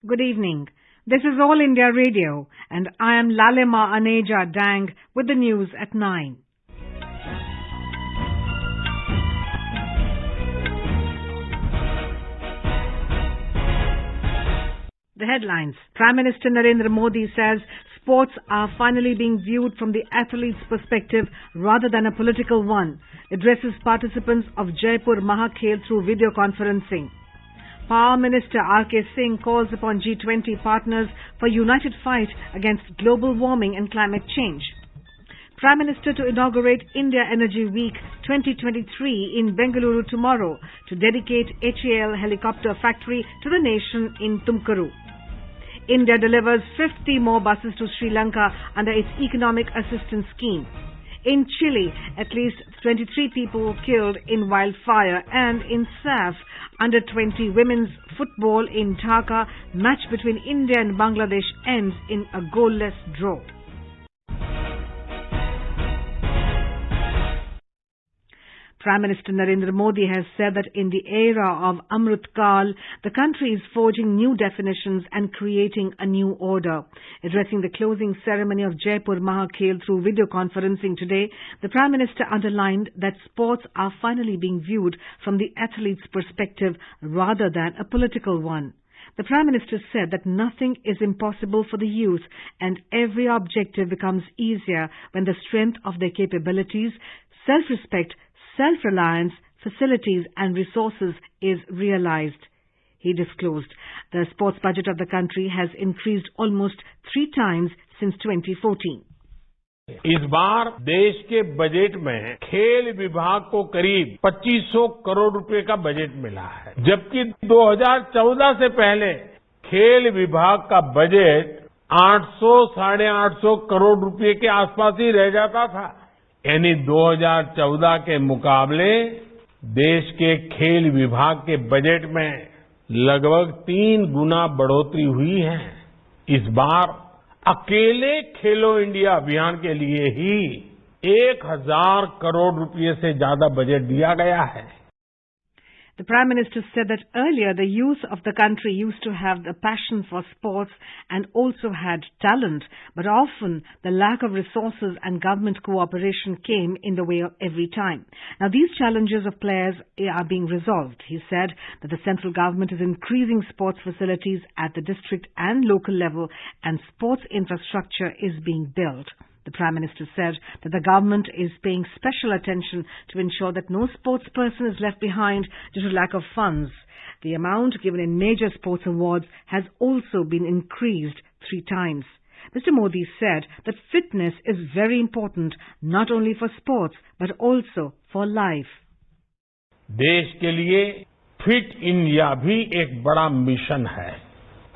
Good evening. This is All India Radio and I am Lalema Aneja Dang with the news at 9. The headlines. Prime Minister Narendra Modi says sports are finally being viewed from the athlete's perspective rather than a political one. Addresses participants of Jaipur Mahakhel through video conferencing. Power Minister R K Singh calls upon G20 partners for united fight against global warming and climate change. Prime Minister to inaugurate India Energy Week 2023 in Bengaluru tomorrow to dedicate HAL helicopter factory to the nation in Tumakaru. India delivers 50 more buses to Sri Lanka under its economic assistance scheme. In Chile, at least 23 people were killed in wildfire, and in SAFF Under 20 women's football in Dhaka, match between India and Bangladesh ends in a goalless draw. Prime Minister Narendra Modi has said that in the era of Amrit Kal, the country is forging new definitions and creating a new order. Addressing the closing ceremony of Jaipur Mahakhel through video conferencing today, the Prime Minister underlined that sports are finally being viewed from the athlete's perspective rather than a political one. The Prime Minister said that nothing is impossible for the youth and every objective becomes easier when the strength of their capabilities, self-respect, self-reliance, facilities and resources is realized. He disclosed the sports budget of the country has increased almost 3 times since 2014. इस बार देश के budget में खेल विभाग को करीब 2500 करोड़ रुपए का बजट मिला है, जबकि 2014 से पहले खेल विभाग का बजट 800-850 करोड़ रुपए के आसपास ही रह जाता था। यानी 2014 के मुकाबले देश के खेल विभाग के बजट में लगभग 3 गुना बढ़ोतरी हुई है। इस बार अकेले खेलो इंडिया अभियान के लिए ही 1000 करोड़ रुपए से ज्यादा बजट दिया गया है। The Prime Minister said that earlier the youth of the country used to have the passion for sports and also had talent, but often the lack of resources and government cooperation came in the way of every time. Now these challenges of players are being resolved. He said that the central government is increasing sports facilities at the district and local level and sports infrastructure is being built. The Prime Minister said that the government is paying special attention to ensure that no sports person is left behind due to lack of funds. The amount given in major sports awards has also been increased 3 times. Mr. Modi said that fitness is very important not only for sports but also for life. देश के लिए fit India भी एक बड़ा mission है।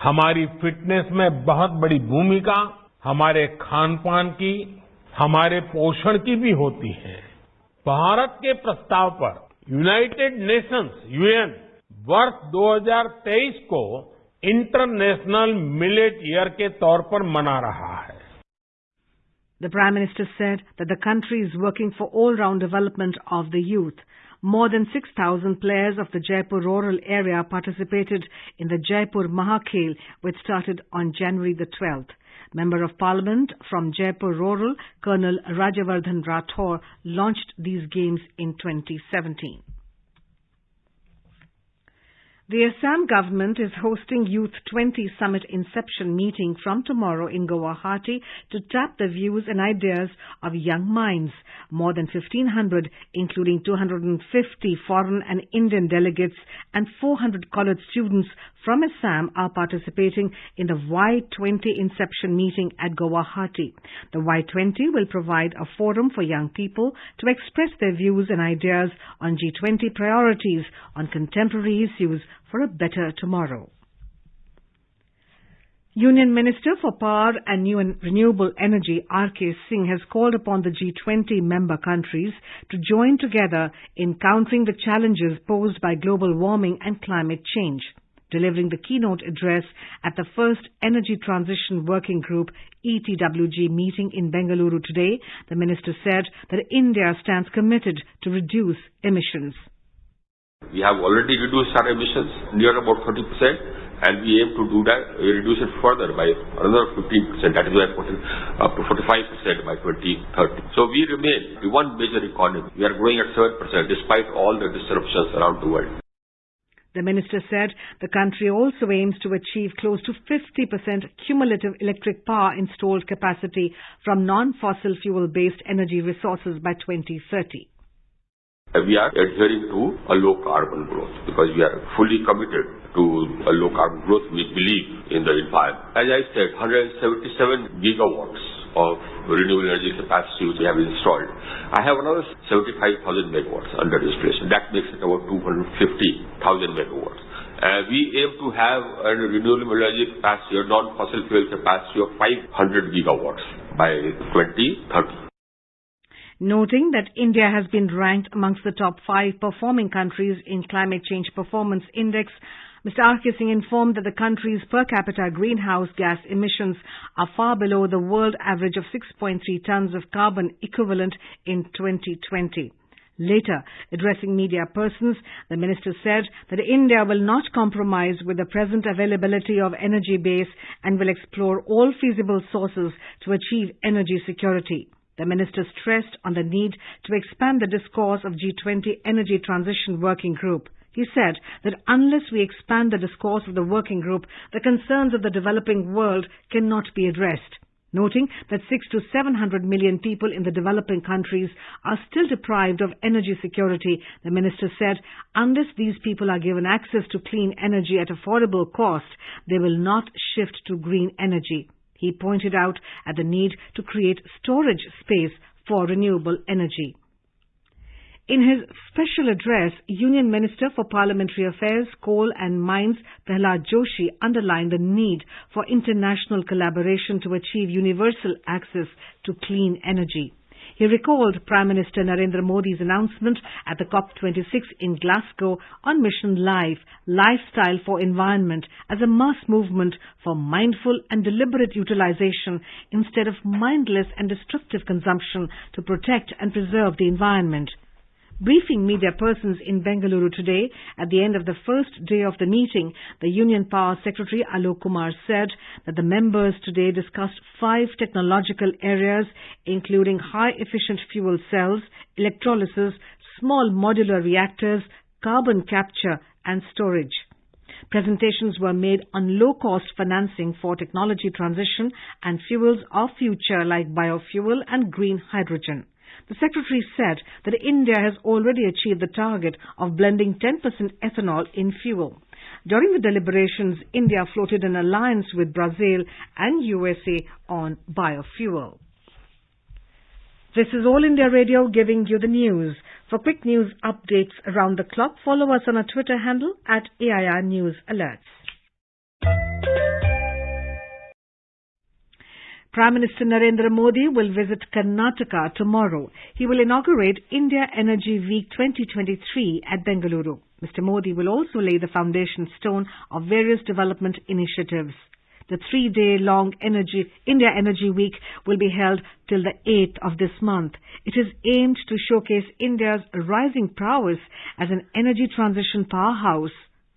हमारी fitness में बहुत बड़ी भूमिका हमारे खान-पान की, हमारे पोषण की भी होती है। भारत के प्रस्ताव पर यूनाइटेड नेशंस यूएन वर्ष 2023 को इंटरनेशनल मिलेट ईयर के तौर पर मना रहा है। The Prime Minister said that the country is working for all-round development of the youth. More than 6,000 players of the Jaipur rural area participated in the Jaipur Mahakhel, which started on January the 12th. Member of Parliament from Jaipur Rural, Colonel Rajavardhan Rathore, launched these games in 2017. The Assam government is hosting Youth 20 Summit Inception meeting from tomorrow in Guwahati to tap the views and ideas of young minds. More than 1,500, including 250 foreign and Indian delegates and 400 college students from Assam are participating in the Y20 Inception meeting at Guwahati. The Y20 will provide a forum for young people to express their views and ideas on G20 priorities on contemporary issues for a better tomorrow. Union Minister for Power and New and Renewable Energy R K Singh has called upon the G20 member countries to join together in countering the challenges posed by global warming and climate change. Delivering the keynote address at the first Energy Transition Working Group ETWG meeting in Bengaluru today, the minister said that India stands committed to reduce emissions. We have already reduced our emissions near about 30%, And we aim to do that, reduce it further by another 15%. That is why I put it up to 45% by 2030. So we remain the one major economy. We are growing at 7% despite all the disruptions around the world. The minister said the country also aims to achieve close to 50% cumulative electric power installed capacity from non-fossil fuel-based energy resources by 2030. We are adhering to a low carbon growth because we are fully committed to a low carbon growth. We believe in the environment. As I said, 177 gigawatts of renewable energy capacity which we have installed. I have another 75,000 megawatts under installation. That makes it about 250,000 megawatts. We aim to have a renewable energy capacity or non-fossil fuel capacity of 500 gigawatts by 2030. Noting that India has been ranked amongst the top 5 performing countries in Climate Change Performance Index, Mr. R K Singh informed that the country's per capita greenhouse gas emissions are far below the world average of 6.3 tons of carbon equivalent in 2020. Later, addressing media persons, the minister said that India will not compromise with the present availability of energy base and will explore all feasible sources to achieve energy security. The minister stressed on the need to expand the discourse of G20 Energy Transition Working Group. He said that unless we expand the discourse of the working group, the concerns of the developing world cannot be addressed. Noting that 600 to 700 million people in the developing countries are still deprived of energy security, the minister said unless these people are given access to clean energy at affordable cost, they will not shift to green energy. He pointed out at the need to create storage space for renewable energy. In his special address, Union Minister for Parliamentary Affairs, Coal and Mines, Prahlad Joshi, underlined the need for international collaboration to achieve universal access to clean energy. He recalled Prime Minister Narendra Modi's announcement at the COP26 in Glasgow on Mission Life, Lifestyle for Environment, as a mass movement for mindful and deliberate utilization instead of mindless and destructive consumption to protect and preserve the environment. Briefing media persons in Bengaluru today, at the end of the first day of the meeting, the Union Power Secretary Alok Kumar said that the members today discussed 5 technological areas, including high-efficient fuel cells, electrolysis, small modular reactors, carbon capture and storage. Presentations were made on low-cost financing for technology transition and fuels of future like biofuel and green hydrogen. The Secretary said that India has already achieved the target of blending 10% ethanol in fuel. During the deliberations, India floated an alliance with Brazil and USA on biofuel. This is All India Radio giving you the news. For quick news updates around the clock, follow us on our Twitter handle at AIR News Alerts. Prime Minister Narendra Modi will visit Karnataka tomorrow. He will inaugurate India Energy Week 2023 at Bengaluru. Mr. Modi will also lay the foundation stone of various development initiatives. The 3-day-long India Energy Week will be held till the 8th of this month. It is aimed to showcase India's rising prowess as an energy transition powerhouse.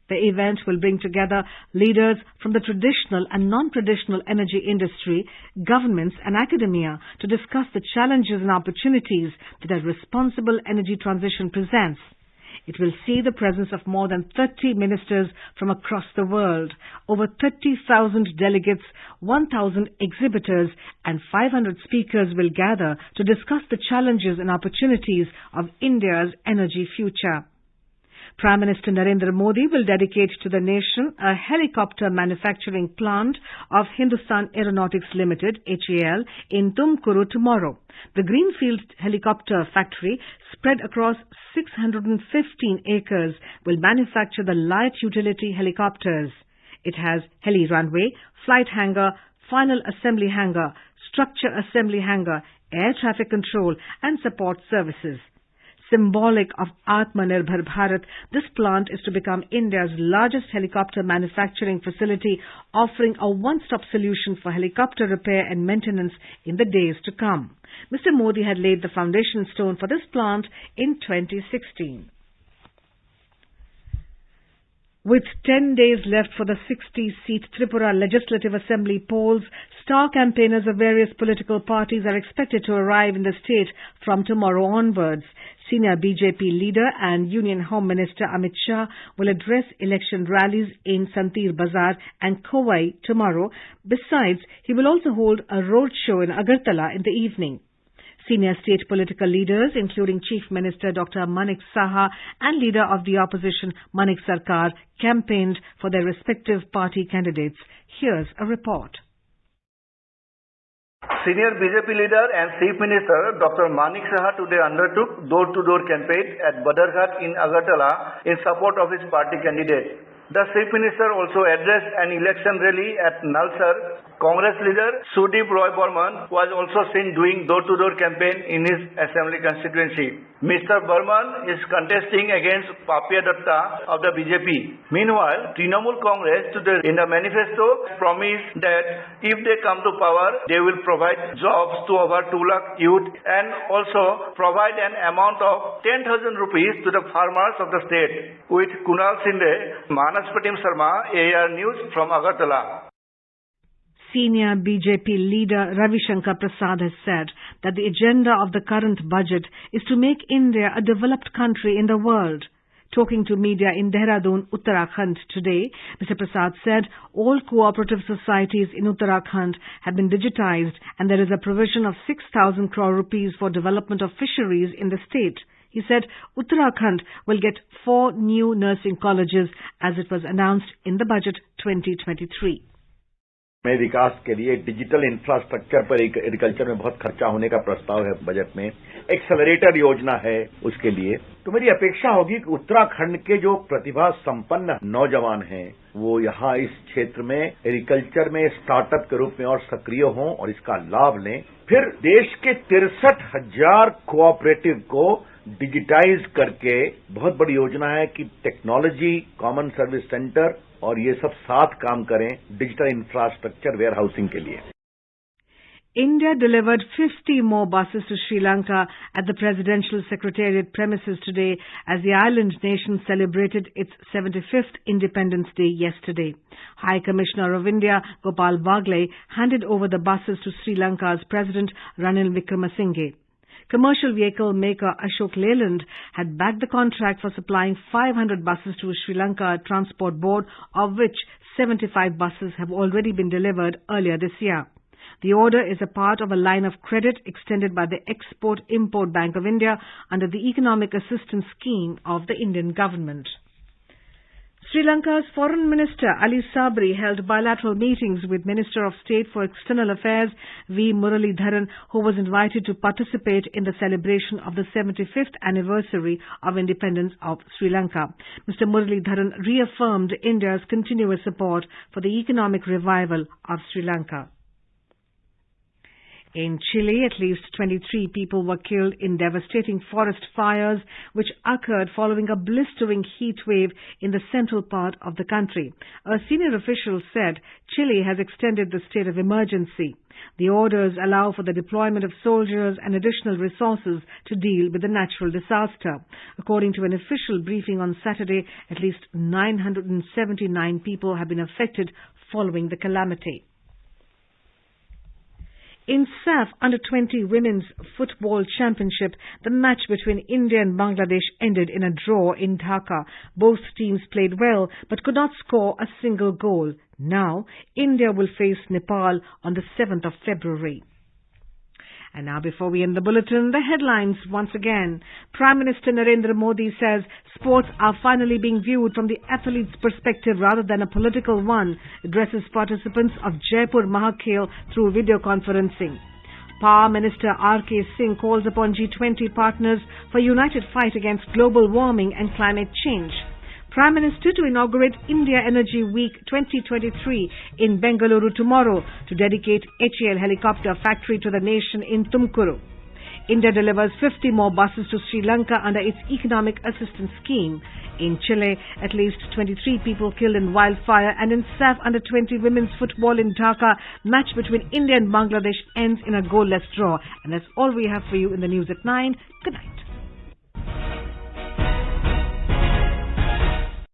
The event will bring together leaders from the traditional and non-traditional energy industry, governments and academia to discuss the challenges and opportunities that a responsible energy transition presents. It will see the presence of more than 30 ministers from across the world, over 30,000 delegates, 1,000 exhibitors and 500 speakers will gather to discuss the challenges and opportunities of India's energy future. Prime Minister Narendra Modi will dedicate to the nation a helicopter manufacturing plant of Hindustan Aeronautics Limited, HAL, in Tumakaru tomorrow. The Greenfield helicopter factory, spread across 615 acres, will manufacture the light utility helicopters. It has heli runway, flight hangar, final assembly hangar, structure assembly hangar, air traffic control and support services. Symbolic of Atmanirbhar Bharat, this plant is to become India's largest helicopter manufacturing facility, offering a one-stop solution for helicopter repair and maintenance in the days to come. Mr. Modi had laid the foundation stone for this plant in 2016. With 10 days left for the 60-seat Tripura Legislative Assembly polls, star campaigners of various political parties are expected to arrive in the state from tomorrow onwards. Senior BJP leader and Union Home Minister Amit Shah will address election rallies in Santir Bazar and Kovai tomorrow. Besides, he will also hold a roadshow in Agartala in the evening. Senior state political leaders, including Chief Minister Dr. Manik Saha and Leader of the Opposition Manik Sarkar, campaigned for their respective party candidates. Here's a report. Senior BJP leader and Chief Minister Dr. Manik Saha today undertook door-to-door campaign at Badarghat in Agartala in support of his party candidate. The Chief Minister also addressed an election rally at Nalsar. Congress leader Sudip Roy Burman was also seen doing door-to-door campaign in his assembly constituency. Mr. Burman is contesting against Papia Datta of the BJP. Meanwhile, Trinamool Congress in the manifesto promised that if they come to power, they will provide jobs to over 2 lakh youth and also provide an amount of 10,000 rupees to the farmers of the state. With Kunal Sinde, Manas Patim Sharma, AR News from Agartala. Senior BJP leader Ravi Shankar Prasad has said that the agenda of the current budget is to make India a developed country in the world. Talking to media in Dehradun, Uttarakhand today, Mr. Prasad said all cooperative societies in Uttarakhand have been digitized and there is a provision of 6,000 crore rupees for development of fisheries in the state. He said Uttarakhand will get 4 new nursing colleges as it was announced in the budget 2023. में विकास के लिए digital infrastructure पर agriculture में बहुत खर्चा होने का प्रस्ताव है बजट में। एक्सेलरेटर योजना है उसके लिए। तो मेरी अपेक्षा होगी कि उत्तराखंड के जो प्रतिभा संपन्न नौजवान हैं वो यहाँ इस क्षेत्र में एग्रीकल्चर में स्टार्टअप के रूप में और सक्रिय हों और इसका लाभ लें। फिर देश के 63,000 कोऑपरेटिव को डिजिटाइज करके बहुत बड़ी योजना है कि टेक्नोलॉजी, कॉमन सर्विस सेंटर और ये सब साथ काम करें डिजिटल इंफ्रास्ट्रक्चर वेयर हाउसिंग के लिए। India delivered 50 more buses to Sri Lanka at the Presidential Secretariat premises today as the island nation celebrated its 75th Independence Day yesterday. High Commissioner of India, Gopal Bagle, handed over the buses to Sri Lanka's President Ranil Wickremesinghe. Commercial vehicle maker Ashok Leyland had backed the contract for supplying 500 buses to Sri Lanka Transport Board, of which 75 buses have already been delivered earlier this year. The order is a part of a line of credit extended by the Export-Import Bank of India under the Economic Assistance Scheme of the Indian government. Sri Lanka's Foreign Minister Ali Sabri held bilateral meetings with Minister of State for External Affairs V. Muralidharan, who was invited to participate in the celebration of the 75th anniversary of independence of Sri Lanka. Mr. Muralidharan reaffirmed India's continuous support for the economic revival of Sri Lanka. In Chile, at least 23 people were killed in devastating forest fires which occurred following a blistering heat wave in the central part of the country. A senior official said Chile has extended the state of emergency. The orders allow for the deployment of soldiers and additional resources to deal with the natural disaster. According to an official briefing on Saturday, at least 979 people have been affected following the calamity. In SAFF Under 20 Women's Football Championship, the match between India and Bangladesh ended in a draw in Dhaka. Both teams played well but could not score a single goal. Now, India will face Nepal on the 7th of February. And now, before we end the bulletin, the headlines once again. Prime Minister Narendra Modi says sports are finally being viewed from the athlete's perspective rather than a political one. Addresses participants of Jaipur Mahakhel through video conferencing. Power Minister R K Singh calls upon G20 partners for united fight against global warming and climate change. Prime Minister to inaugurate India Energy Week 2023 in Bengaluru tomorrow to dedicate HAL helicopter factory to the nation in Tumakaru. India delivers 50 more buses to Sri Lanka under its Economic Assistance Scheme. In Chile, at least 23 people killed in wildfire, and in SAFF Under 20 Women's Football in Dhaka, match between India and Bangladesh ends in a goalless draw. And that's all we have for you in the news at 9. Good night.